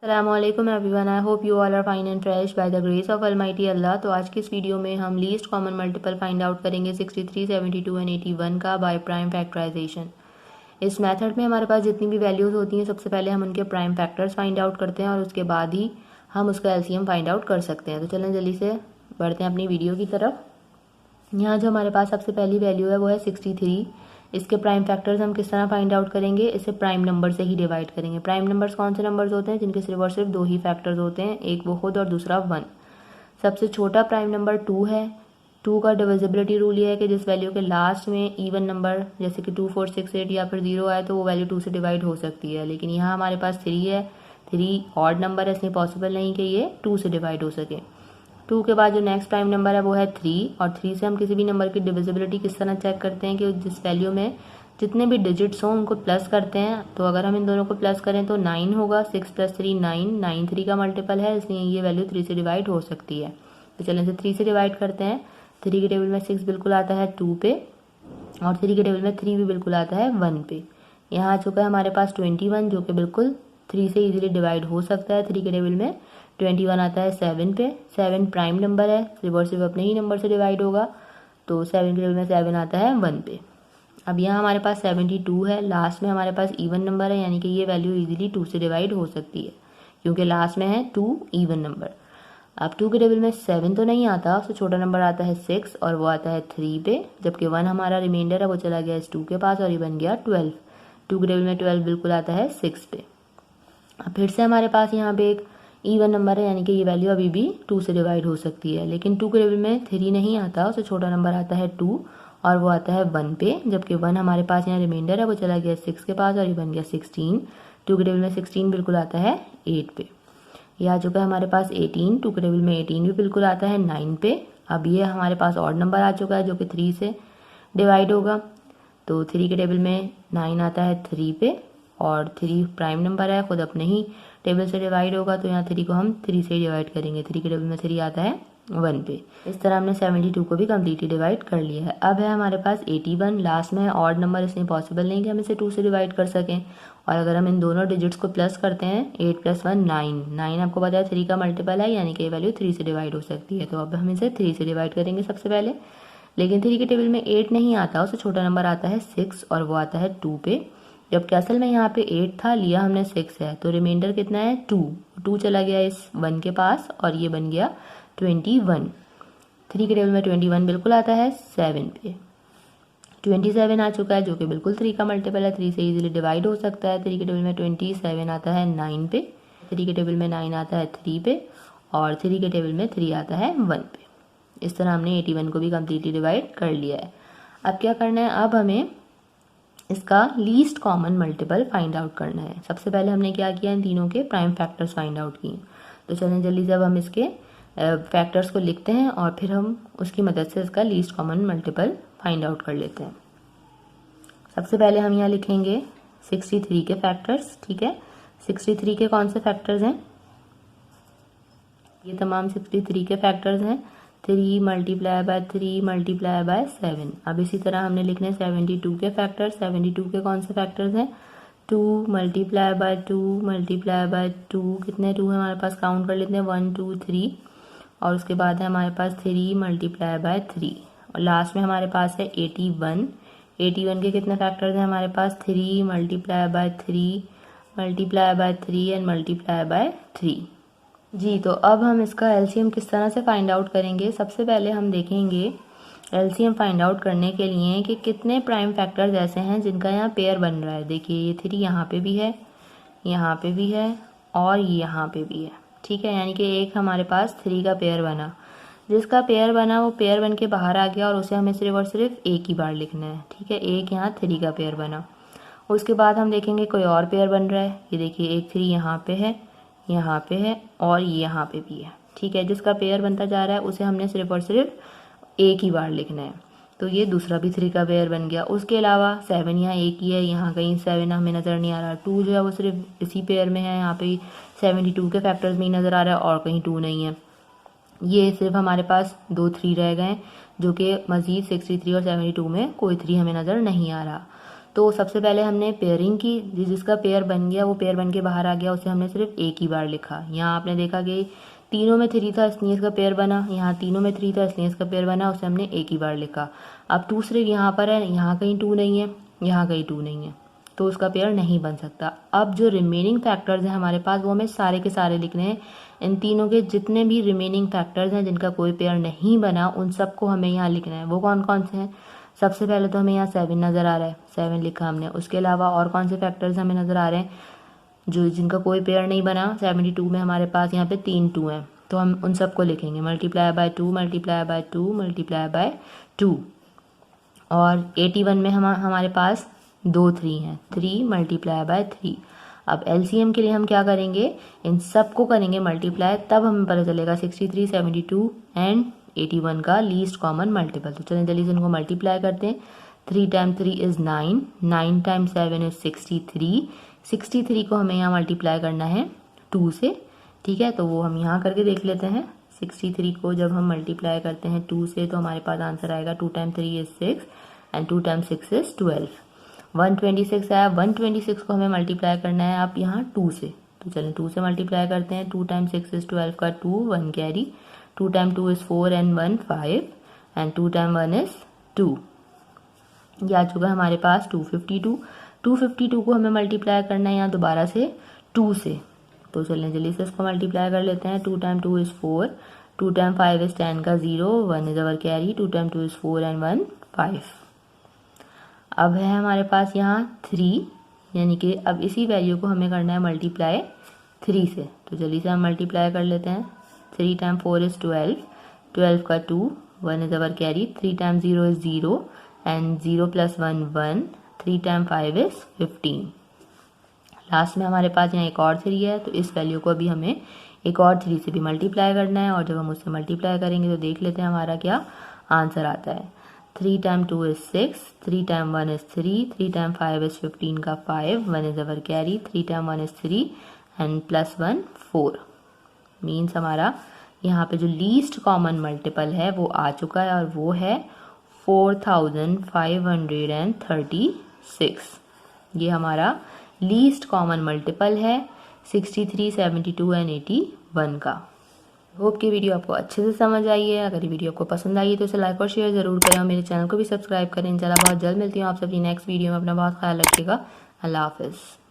अस्सलामुअलैकुम everyone, I hope you all are fine and fresh by the grace of almighty Allah. तो आज की इस वीडियो में हम least common multiple find out करेंगे 63, 72 एंड 81 का बाय प्राइम फैक्टराइजेशन। इस मेथड में हमारे पास जितनी भी वैल्यूज़ होती हैं सबसे पहले हम उनके प्राइम फैक्टर्स फाइंड आउट करते हैं और उसके बाद ही हम उसका एलसीएम फाइंड आउट कर सकते हैं। तो चलें जल्दी से बढ़ते हैं अपनी वीडियो की तरफ। यहाँ जो हमारे पास सबसे पहली वैल्यू है वो है 63। इसके प्राइम फैक्टर्स हम किस तरह फाइंड आउट करेंगे, इसे प्राइम नंबर से ही डिवाइड करेंगे। प्राइम नंबर्स कौन से नंबर्स होते हैं जिनके सिर्फ और सिर्फ दो ही फैक्टर्स होते हैं, एक वो खुद और दूसरा 1। सबसे छोटा प्राइम नंबर 2 है। 2 का डिविजिबिलिटी रूल ये है कि जिस वैल्यू के लास्ट में इवन नंबर जैसे कि 2, 4, 6, 8 या फिर 0 आए तो वो वैल्यू 2 से डिवाइड हो सकती है, लेकिन यहाँ हमारे पास 3 है। 3 ऑड नंबर है, इसलिए पॉसिबल नहीं कि ये 2 से डिवाइड हो सके। 2 के बाद जो नेक्स्ट प्राइम नंबर है वो है 3, और 3 से हम किसी भी नंबर की डिविजिबिलिटी किस तरह चेक करते हैं कि जिस वैल्यू में जितने भी डिजिट्स हों उनको प्लस करते हैं। तो अगर हम इन दोनों को प्लस करें तो 9 होगा। 6 + 3 9, 9 3 का मल्टीपल है, इसलिए ये वैल्यू 3 से डिवाइड हो सकती है। तो चलें इसे 3 से डिवाइड करते हैं। 3 के टेबल में 6 बिल्कुल आता है 2 पे, और 3 के टेबल में 3 भी बिल्कुल आता है 1 पे। यहाँ आ चुका है हमारे पास 21 जो कि बिल्कुल 3 से इजीली डिवाइड हो सकता है। 3 के टेबल में 21 आता है 7 पे। 7 प्राइम नंबर है, सिर्फ और सिर्फ अपने ही नंबर से डिवाइड होगा, तो 7 के टेबल में 7 आता है 1 पे। अब यहाँ हमारे पास 72 है, लास्ट में हमारे पास इवन नंबर है, यानी कि ये वैल्यू इजीली 2 से डिवाइड हो सकती है क्योंकि लास्ट में है 2 इवन नंबर। अब 2 के टेबल में 7 तो नहीं आता, उससे छोटा नंबर आता है 6 और वो आता है 3 पे, जबकि 1 हमारा रिमाइंडर है वो चला गया इस 2 के पास और ये बन गया 12। 2 के टेबल में 12 बिल्कुल आता है 6 पे। अब फिर से हमारे पास यहाँ पे एक इवन नंबर है, यानी कि ये वैल्यू अभी भी 2 से डिवाइड हो सकती है, लेकिन 2 के टेबल में 3 नहीं आता, उससे छोटा नंबर आता है 2 और वो आता है 1 पे, जबकि 1 हमारे पास यहाँ रिमाइंडर है वो चला गया 6 के पास और ये बन गया 16। 2 के टेबल में 16 बिल्कुल आता है 8 पे। ये आ चुका है हमारे पास 18। 2 के टेबल में 18 भी बिल्कुल आता है 9 पे। अब ये हमारे पास ऑड नंबर आ चुका है जो कि 3 से डिवाइड होगा, तो 3 के टेबल में 9 आता है 3 पे, और 3 प्राइम नंबर है, खुद अपने ही टेबल से डिवाइड होगा, तो यहाँ 3 को हम 3 से ही डिवाइड करेंगे। 3 के टेबल में 3 आता है 1 पे। इस तरह हमने 72 को भी कम्प्लीटली डिवाइड कर लिया है। अब है हमारे पास 81, लास्ट में है ऑड नंबर, इसलिए पॉसिबल नहीं कि हम इसे 2 से डिवाइड कर सकें। और अगर हम इन दोनों डिजिट्स को प्लस करते हैं, 8 + 1 9, 9 आपको पता है 3 का मल्टीपल है, यानी कि ये वैल्यू 3 से डिवाइड हो सकती है। तो अब हम इसे 3 से डिवाइड करेंगे सबसे पहले, लेकिन 3 के टेबल में 8 नहीं आता, उससे छोटा नंबर आता है 6 और वो आता है 2 पे, जबकि असल में यहाँ पे 8 था, लिया हमने 6 है, तो रिमाइंडर कितना है 2 चला गया इस 1 के पास और ये बन गया 21। 3 के टेबल में 21 बिल्कुल आता है 7 पे। 27 आ चुका है जो कि बिल्कुल 3 का मल्टीपल है, 3 से इजीली डिवाइड हो सकता है। 3 के टेबल में 27 आता है 9 पे। 3 के टेबल में 9 आता है 3 पे, और 3 के टेबल में 3 आता है 1 पे। इस तरह हमने 81 को भी कम्प्लीटली डिवाइड कर लिया है। अब क्या करना है, अब हमें इसका least common multiple find out करना है। सबसे पहले हमने क्या किया, इन तीनों के प्राइम फैक्टर्स फाइंड आउट किए। तो चलें जल्दी से अब हम इसके फैक्टर्स को लिखते हैं और फिर हम उसकी मदद से इसका least common multiple find out कर लेते हैं। सबसे पहले हम यहाँ लिखेंगे 63 के फैक्टर्स। ठीक है, 63 के कौन से फैक्टर्स हैं, ये तमाम 63 के फैक्टर्स हैं। 3 × 3 × 7। अब इसी तरह हमने लिखने 72 के फैक्टर्स। 72 के कौन से फैक्टर्स हैं, 2 × 2 × 2, कितने 2 है हमारे पास, काउंट कर लेते हैं 1 2 3, और उसके बाद है हमारे पास 3 × 3, और लास्ट में हमारे पास है 81। 81 के कितने फैक्टर्स हैं हमारे पास, 3 × 3 × 3 एंड × 3। जी, तो अब हम इसका एलसीएम किस तरह से फाइंड आउट करेंगे। सबसे पहले हम देखेंगे एलसीएम फाइंड आउट करने के लिए कि कितने प्राइम फैक्टर्स ऐसे हैं जिनका यहाँ पेयर बन रहा है। देखिए ये 3 यहाँ पे भी है, यहाँ पे भी है और यहाँ पे भी है। ठीक है, यानी कि एक हमारे पास 3 का पेयर बना, जिसका पेयर बना वो पेयर बन के बाहर आ गया और उसे हमें सिर्फ और सिर्फ एक ही बार लिखना है। ठीक है, एक यहाँ 3 का पेयर बना। उसके बाद हम देखेंगे कोई और पेयर बन रहा है। ये देखिए एक 3 यहाँ पे है, यहाँ पे है और यहाँ पे भी है। ठीक है, जिसका पेयर बनता जा रहा है उसे हमने सिर्फ और सिर्फ एक ही बार लिखना है। तो ये दूसरा भी 3 का पेयर बन गया। उसके अलावा 7 यहाँ एक ही है, यहाँ कहीं 7 हमें नज़र नहीं आ रहा। 2 जो है वो सिर्फ इसी पेयर में है, यहाँ पे 72 के फैक्टर्स में ही नज़र आ रहा है और कहीं 2 नहीं है। ये सिर्फ हमारे पास 2 3 रह गए, जो कि मज़ीद 63 और 72 में कोई 3 हमें नज़र नहीं आ रहा। तो सबसे पहले हमने पेयरिंग की, जिसका पेयर बन गया वो पेयर बन के बाहर आ गया, उसे हमने सिर्फ एक ही बार लिखा। यहाँ आपने देखा कि तीनों में 3 था इसलिए इसका पेयर बना, यहाँ तीनों में 3 था इसलिए इसका पेयर बना, उसे हमने एक ही बार लिखा। अब 2 सिर्फ यहाँ पर है, यहाँ कहीं 2 नहीं है, यहाँ कहीं 2 नहीं है, तो उसका पेयर नहीं बन सकता। अब जो रिमेनिंग फैक्टर्स हैं हमारे पास वो हमें सारे के सारे लिखने हैं। इन तीनों के जितने भी रिमेनिंग फैक्टर्स हैं जिनका कोई पेयर नहीं बना उन सबको हमें यहाँ लिखना है। वो कौन कौन से हैं? सबसे पहले तो हमें यहाँ 7 नज़र आ रहा है, 7 लिखा हमने। उसके अलावा और कौन से फैक्टर्स हमें नज़र आ रहे हैं जो जिनका कोई पेयर नहीं बना? 72 में हमारे पास यहाँ पे 3 2 हैं, तो हम उन सबको लिखेंगे multiply by 2 multiply by 2 multiply by 2। और 81 में हमारे पास 2 3 हैं, 3 मल्टीप्लाई बाय 3। अब एलसीएम के लिए हम क्या करेंगे? इन सबको करेंगे मल्टीप्लाई, तब हमें पता चलेगा 63, 72 एंड 81 का लीस्ट कॉमन मल्टीपल। तो चलिए जल्दी से इनको मल्टीप्लाई करते हैं। 3 टाइम्स 3 इज़ 9, 9 टाइम्स 7 इज़ 63। 63 को हमें यहाँ मल्टीप्लाई करना है 2 से, ठीक है। तो वो हम यहाँ करके देख लेते हैं। 63 को जब हम मल्टीप्लाई करते हैं 2 से तो हमारे पास आंसर आएगा 2 times 3 is 6 and 2 times 6 is 12। 126 आया, 126 को हमें मल्टीप्लाई करना है आप यहाँ 2 से, तो चलें 2 से मल्टीप्लाई करते हैं। 2 टाइम्स 6 इज़ 12 का 2, 1 carry, 2 time 2 is 4 and 1 5 and 2 time 1 is 2। ये आ चुका है हमारे पास 252। 252 को हमें मल्टीप्लाई करना है यहाँ दोबारा से 2 से, तो चलें जल्दी से इसको मल्टीप्लाई कर लेते हैं। 2 टाइम 2 इज़ 4, 2 टाइम 5 इज़ 10 का 0, 1 is our carry, 2 time 2 is 4 and 1 5। अब है हमारे पास यहाँ 3, यानी कि अब इसी वैल्यू को हमें करना है मल्टीप्लाई 3 से, तो जल्दी से हम मल्टीप्लाई कर लेते हैं। 3 टाइम 4 इज़ 12, 12 का 2, 1 is our carry, 3 time 0 is 0 and 0 plus 1 1, 3 time 5 is 15। Last में हमारे पास यहाँ एक और 3 है, तो इस वैल्यू को अभी हमें एक और 3 से भी मल्टीप्लाई करना है, और जब हम उससे मल्टीप्लाई करेंगे तो देख लेते हैं हमारा क्या आंसर आता है। 3 time 2 is 6, 3 time 1 is 3, 3 time 5 is 15 का 5, 1 is our carry, 3 time 1 is 3 and plus 1 4। Means हमारा यहाँ पे जो लीस्ट कॉमन मल्टीपल है वो आ चुका है, और वो है 4536। ये हमारा लीस्ट कॉमन मल्टीपल है 63, 72 एंड 81 का। होप कि वीडियो आपको अच्छे से समझ आई है। अगर ये वीडियो आपको पसंद आई है तो इसे लाइक और शेयर जरूर करें, और मेरे चैनल को भी सब्सक्राइब करें। इंशाल्लाह बहुत जल्द मिलती हूँ आप सभी नेक्स्ट वीडियो में। अपना बहुत ख्याल रखिएगा। अल्लाह हाफिज़।